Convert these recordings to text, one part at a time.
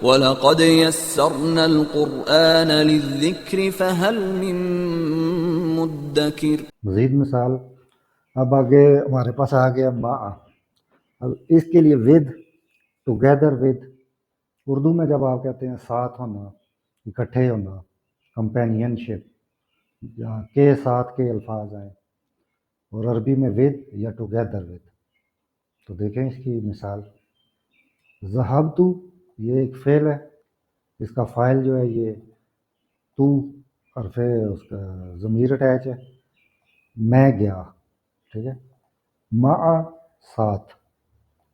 وَلَقَدْ يَسَّرْنَا الْقُرْآنَ لِلذِّكْرِ فَهَلْ مِن مُّدَّكِرٍ۔ مزید مثال، اب آگے ہمارے پاس آ گیا ما۔ اب اس کے لیے ود، ٹوگیدر ود، اردو میں جب آپ کہتے ہیں ساتھ ہونا، اکٹھے ہونا، کمپینین شپ، یا کے ساتھ کے الفاظ آئیں، اور عربی میں ود یا ٹوگیدر ود، تو دیکھیں اس کی مثال۔ ذہبتو، یہ ایک فعل ہے، اس کا فاعل جو ہے یہ تو حرف اس کا ضمیر اٹیچ ہے، میں گیا، ٹھیک ہے۔ مع، ساتھ،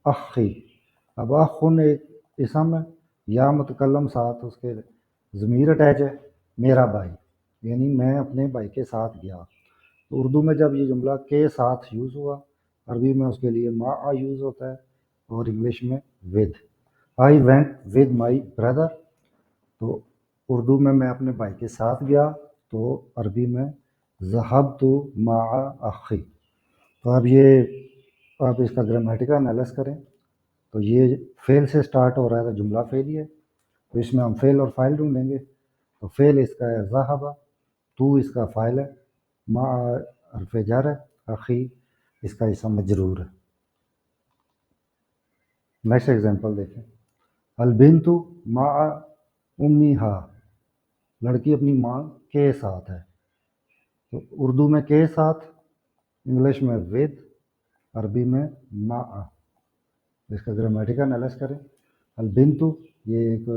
اخی، اب اخن ایک اسم ہے، یا متکلم ساتھ اس کے ضمیر اٹیچ ہے، میرا بھائی، یعنی میں اپنے بھائی کے ساتھ گیا۔ تو اردو میں جب یہ جملہ کے ساتھ یوز ہوا، عربی میں اس کے لیے مع یوز ہوتا ہے، اور انگلش میں with. I went with my brother, تو اردو میں اپنے بھائی کے ساتھ گیا، تو عربی میں ذہبت مع اخی۔ تو اب یہ آپ اس کا گرامیٹیکل انالائز کریں، تو یہ فعل سے سٹارٹ ہو رہا ہے، تو جملہ فعلی ہے، تو اس میں ہم فعل اور فاعل ڈھونڈیں گے۔ تو فعل اس کا ہے ذہب، تو اس کا فاعل ہے، مع حرف جر ہے، اخی اس کا اسم مجرور ہے۔ نیکسٹ ایگزامپل دیکھیں، البنت مع امیہا، لڑکی اپنی ماں کے ساتھ ہے۔ تو اردو میں کے ساتھ، انگلش میں ود، عربی میں مع۔ اس کا گرامیٹیکل انالائز کریں، البنت یہ ایک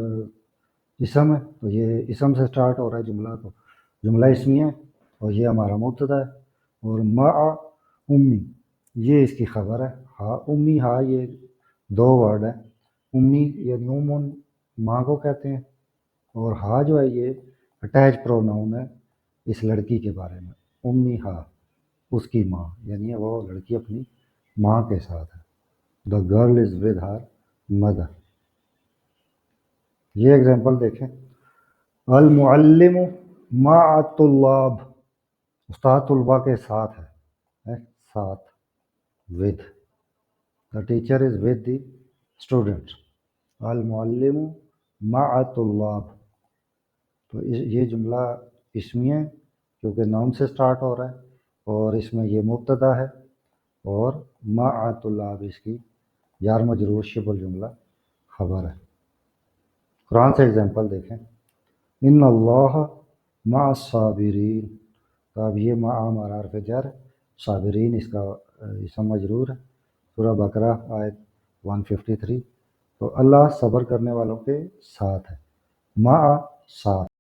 اسم ہے، تو یہ اسم سے سٹارٹ ہو رہا ہے جملہ، تو جملہ اسمی ہے، اور یہ ہمارا مبتدا ہے، اور مع امی یہ اس کی خبر ہے۔ ہا امی، ہا یہ دو ورڈ ہیں، امی یعنی امن ماں کو کہتے ہیں، اور ہا جو ہے یہ اٹیچ پروناؤن ہے اس لڑکی کے بارے میں، امی ہا اس کی ماں، یعنی وہ لڑکی اپنی ماں کے ساتھ ہے۔ The girl is with her mother. یہ ایگزامپل دیکھیں، المعلم مع الطلاب، استاد طلباء کے ساتھ ہے، ساتھ، with. The teacher is with the student, المعلم مع الطلاب۔ تو یہ جملہ اسمی ہے کیونکہ نام سے سٹارٹ ہو رہا ہے، اور اس میں یہ مبتدا ہے، اور مع الطلاب اس کی جار مجرور شبہ الجملہ خبر ہے۔ قرآن سے ایگزامپل دیکھیں، ان اللہ مع الصابرین، تو اب یہ مع ہمارا حرف جر ہے، صابرین اس کا اسم مجرور ہے، سورہ بقرہ آیت 153۔ تو اللہ صبر کرنے والوں کے ساتھ ہے، مع ساتھ۔